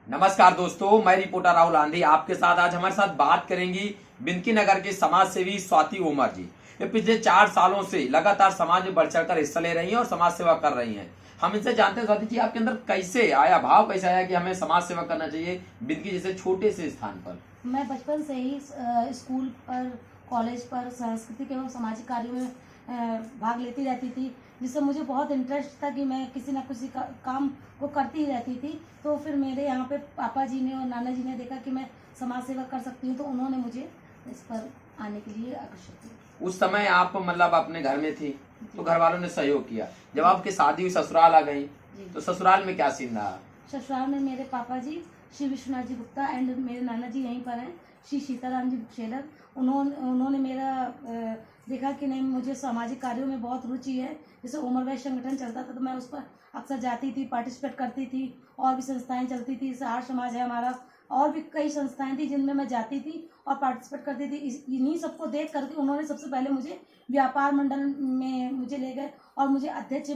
नमस्कार दोस्तों, मैं रिपोर्टर राहुल आंधी आपके साथ। आज हमारे साथ बात करेंगी बिनकी नगर की समाज सेवी स्वाति उमर जी। ये पिछले 4 सालों से लगातार समाज में बढ़ चढ़कर हिस्सा ले रही हैं और समाज सेवा कर रही हैं। हम इनसे जानते हैं स्वाति जी, आपके अंदर कैसे आया, भाव कैसे आया कि हमें समाज सेवा करना चाहिए बिनकी जैसे छोटे से स्थान पर। मैं बचपन से ही स्कूल पर, कॉलेज पर सांस्कृतिक एवं सामाजिक कार्यों में भाग लेती रहती थी, जिससे मुझे बहुत इंटरेस्ट था कि मैं किसी न किसी काम को करती ही रहती थी। तो फिर मेरे यहाँ पे पापा जी ने और नाना जी ने देखा कि मैं समाज सेवा कर सकती हूँ, तो उन्होंने मुझे इस पर आने के लिए आकर्षित किया। उस समय आप मतलब अपने घर में थी तो घर वालों ने सहयोग किया। जब आपकी शादी हुई, ससुराल आ गई, तो ससुराल में क्या सीन रहा? ससुराल में मेरे पापा जी श्री विश्वनाथ जी गुप्ता एंड मेरे नाना जी यहीं पर हैं, श्री सीताराम जी बुकसेलर। उन्होंने मेरा देखा कि नहीं, मुझे सामाजिक कार्यों में बहुत रुचि है। जैसे उमर वैश्य संगठन चलता था तो मैं उस पर अक्सर जाती थी, पार्टिसिपेट करती थी। और भी संस्थाएं चलती थी, जैसे आर्य समाज है हमारा, और भी कई संस्थाएं थी जिनमें मैं जाती थी और पार्टिसिपेट करती थी। इन्हीं सबको देख करके उन्होंने सबसे पहले मुझे व्यापार मंडल में मुझे ले गए और मुझे अध्यक्ष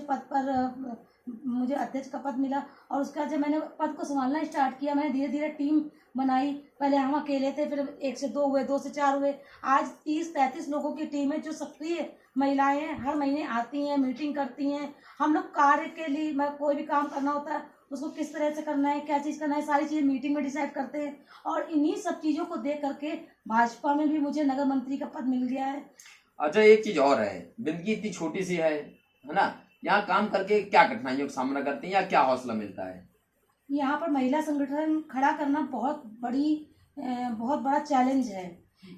का पद मिला। और उसके बाद जब मैंने पद को संभालना स्टार्ट किया, मैंने धीरे धीरे टीम बनाई। पहले हम अकेले थे, फिर 1 से 2 हुए, 2 से 4 हुए। आज 30-33 लोगों की टीम है जो सक्रिय महिलाएं हैं, हर महीने आती हैं, मीटिंग करती हैं। हम लोग कार्य के लिए, मैं कोई भी काम करना होता है उसको किस तरह से करना है, क्या चीज़ करना है, सारी चीज़ें मीटिंग में डिसाइड करते हैं। और इन्हीं सब चीज़ों को देख करके भाजपा में भी मुझे नगर मंत्री का पद मिल गया है। अच्छा, एक चीज और है, बिनकी इतनी छोटी सी है ना, यहाँ काम करके क्या कठिनाइयों का सामना करती हैं या क्या हौसला मिलता है? यहाँ पर महिला संगठन खड़ा करना बहुत बड़ा चैलेंज है,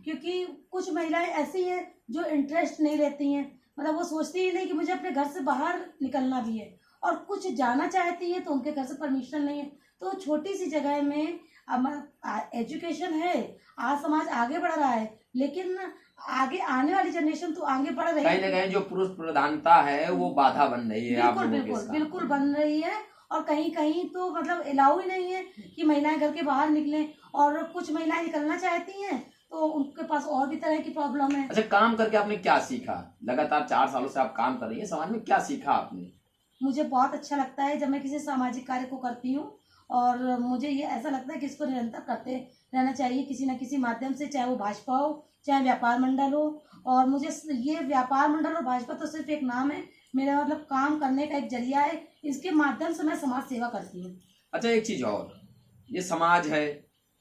क्योंकि कुछ महिलाएं ऐसी हैं जो इंटरेस्ट नहीं लेती हैं, मतलब वो सोचती ही नहीं कि मुझे अपने घर से बाहर निकलना भी है। और कुछ जाना चाहती है तो उनके घर से परमिशन नहीं है। तो छोटी सी जगह में एजुकेशन है, आज समाज आगे बढ़ रहा है, लेकिन आगे आने वाली जनरेशन तो आगे बढ़ रही है। कहीं ना कहीं जो पुरुष प्रधानता है वो बाधा बन रही है। बिल्कुल बन रही है। और कहीं कहीं तो मतलब अलाउ ही नहीं है कि महिलाएं घर के बाहर निकलें। और कुछ महिलाएं निकलना चाहती हैं तो उनके पास और भी तरह की प्रॉब्लम है। अच्छा, काम करके आपने क्या सीखा? लगातार 4 सालों से आप काम कर रही हैं, समाज में क्या सीखा आपने? मुझे बहुत अच्छा लगता है जब मैं किसी सामाजिक कार्य को करती हूँ, और मुझे ये ऐसा लगता है कि इसको निरंतर करते रहना चाहिए किसी न किसी माध्यम से, चाहे वो भाजपा हो, चाहे व्यापार मंडल हो। और मुझे ये व्यापार मंडल और भाजपा तो सिर्फ एक नाम है, मेरा मतलब काम करने का एक जरिया है। इसके माध्यम से मैं समाज सेवा करती हूँ। अच्छा, एक चीज और, ये समाज है,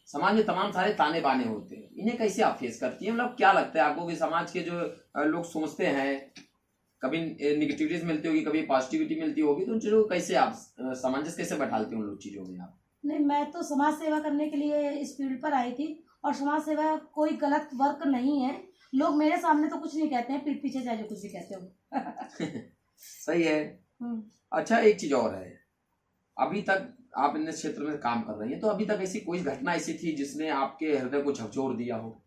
समाज में तमाम सारे ताने बाने होते हैं, इन्हें कैसे आप फेस करती हैं? मतलब क्या लगता है आपको कि समाज के जो लोग सोचते हैं, कभी निगेटिविटीज मिलती होगी, कभी पॉजिटिविटी मिलती होगी, तो उन चीजों को कैसे आप सामंजस्य कैसे बैठालते हैं उन लोग चीजों में आप? नहीं, मैं तो समाज सेवा करने के लिए इस फील्ड पर आई थी, और समाज सेवा कोई गलत वर्क नहीं है। लोग मेरे सामने तो कुछ नहीं कहते हैं, पीठ पीछे चाहे जो कुछ भी कहते हो। सही है। अच्छा, एक चीज और है, अभी तक आप इन क्षेत्र में काम कर रही हैं, तो अभी तक ऐसी कोई घटना ऐसी थी जिसने आपके हृदय को झकझोर दिया हो?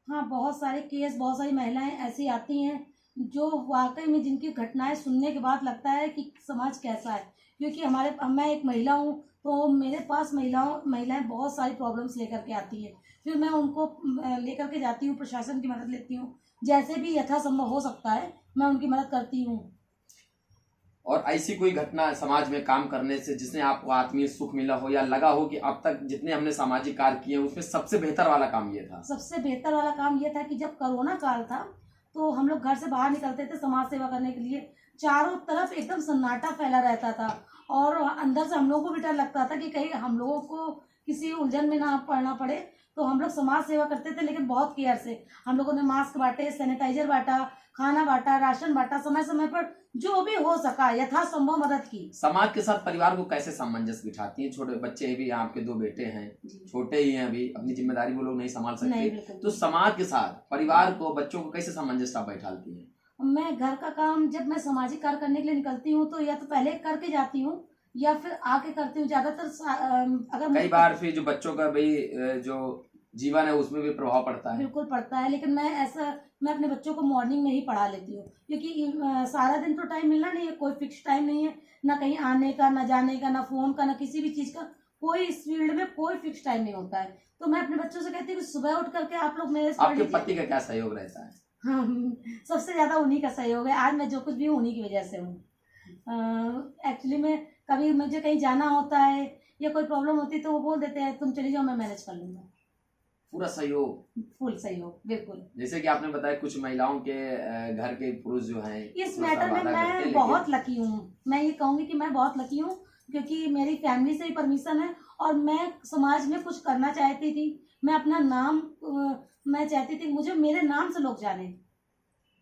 हाँ, बहुत सारे केस, बहुत सारी महिलाएं ऐसी आती हैं जो वाकई में, जिनकी घटनाएं सुनने के बाद लगता है कि समाज कैसा है। क्योंकि मैं एक महिला हूँ, तो मेरे पास महिलाएं बहुत सारी प्रॉब्लम्स लेकर के आती है। फिर मैं उनको लेकर के जाती हूँ, प्रशासन की मदद लेती हूँ, जैसे भी यथासंभव हो सकता है मैं उनकी मदद करती हूँ। और ऐसी कोई घटना समाज में काम करने से जिसने आपको आत्मीय सुख मिला हो, या लगा हो कि अब तक जितने हमने सामाजिक कार्य किए उसमें सबसे बेहतर वाला काम ये था? सबसे बेहतर वाला काम ये था कि जब कोरोना काल था तो हम लोग घर से बाहर निकलते थे समाज सेवा करने के लिए, चारों तरफ एकदम सन्नाटा फैला रहता था, और अंदर से हम लोगों को भी डर लगता था कि कहीं हम लोगों को किसी उलझन में ना पड़ना पड़े। तो हम लोग समाज सेवा करते थे, लेकिन बहुत केयर से। हम लोगों ने मास्क बांटे, सैनिटाइजर बांटा, खाना बांटा, राशन बांटा, समय समय पर जो भी हो सका यथासंभव मदद की। समाज के साथ परिवार को कैसे सामंजस्य बिठाती हैं? छोटे बच्चे भी, आपके 2 बेटे हैं, छोटे ही हैं, अभी अपनी जिम्मेदारी वो लोग नहीं संभाल सकते, तो समाज के साथ परिवार को, बच्चों को कैसे सामंजस्य बैठाती हैं? मैं घर का काम, जब मैं सामाजिक कार्य करने के लिए निकलती हूँ तो या तो पहले करके जाती हूँ या फिर आके करती हूँ। ज्यादातर अगर कई बार फिर जो बच्चों का भाई जो जीवन है उसमें भी प्रभाव पड़ता है। बिल्कुल पड़ता है, लेकिन मैं अपने बच्चों को मॉर्निंग में ही पढ़ा लेती हूँ, क्योंकि सारा दिन तो टाइम मिलना नहीं है, कोई फिक्स टाइम नहीं है, ना कहीं आने का, ना जाने का, ना फोन का, ना किसी भी चीज का, कोई इस फील्ड में कोई फिक्स टाइम नहीं होता है। तो मैं अपने बच्चों से कहती हूँ कि सुबह उठ करके आप लोग मेरे आपके पति का क्या सहयोग रहता है? हाँ, सबसे ज्यादा उन्हीं का सहयोग है। आज मैं जो कुछ भी हूँ उन्हीं की वजह से हूँ। एक्चुअली में कभी मुझे कहीं जाना होता है या कोई प्रॉब्लम होती है तो वो बोल देते हैं तुम चली जाओ, मैं मैनेज कर लूंगा। पूरा सहयोग, फुल सहयोग, बिल्कुल। जैसे कि आपने बताया कुछ महिलाओं के घर के पुरुष जो हैं इस थोड़ा सा मैटर में बाधा करते हैं, मैं लेकिन बहुत लकी हूँ। मैं ये कहूंगी कि मैं बहुत लकी हूँ, क्योंकि मेरी फैमिली से ही परमिशन है और मैं समाज में कुछ करना चाहती थी। मैं अपना नाम मैं चाहती थी मुझे मेरे नाम से लोग जाने।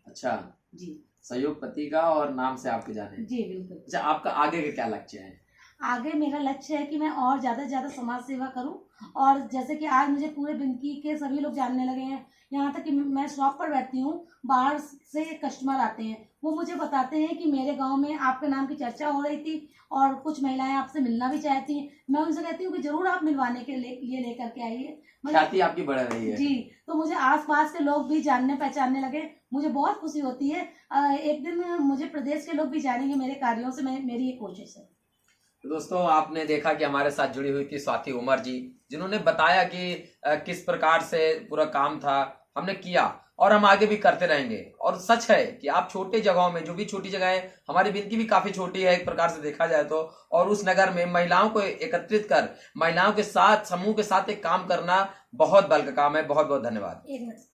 अच्छा जी सहयोग पति का और नाम से आपके जाने। जी बिल्कुल। अच्छा आपका आगे का क्या लक्ष्य है? आगे मेरा लक्ष्य है कि मैं और ज़्यादा से ज़्यादा समाज सेवा करूं, और जैसे कि आज मुझे पूरे बिनकी के सभी लोग जानने लगे हैं। यहाँ तक कि मैं शॉप पर बैठती हूँ, बाहर से कस्टमर आते हैं, वो मुझे बताते हैं कि मेरे गांव में आपके नाम की चर्चा हो रही थी और कुछ महिलाएं आपसे मिलना भी चाहती हैं। मैं उनसे कहती हूँ कि जरूर आप मिलवाने के लिए लेकर के आइए। ख्याति आपकी बढ़ रही है। जी, तो मुझे आसपास के लोग भी जानने पहचानने लगे, मुझे बहुत खुशी होती है। एक दिन मुझे प्रदेश के लोग भी जानेंगे मेरे कार्यों से, मेरी ये कोशिश है। तो दोस्तों आपने देखा कि हमारे साथ जुड़ी हुई थी स्वाति उमर जी, जिन्होंने बताया कि किस प्रकार से पूरा काम था, हमने किया और हम आगे भी करते रहेंगे। और सच है कि आप छोटे जगहों में, जो भी छोटी जगह है, हमारी बिनकी भी काफी छोटी है एक प्रकार से देखा जाए तो, और उस नगर में महिलाओं को एकत्रित कर महिलाओं के साथ समूह के साथ एक काम करना बहुत बल का काम है। बहुत बहुत धन्यवाद। एक मिनट।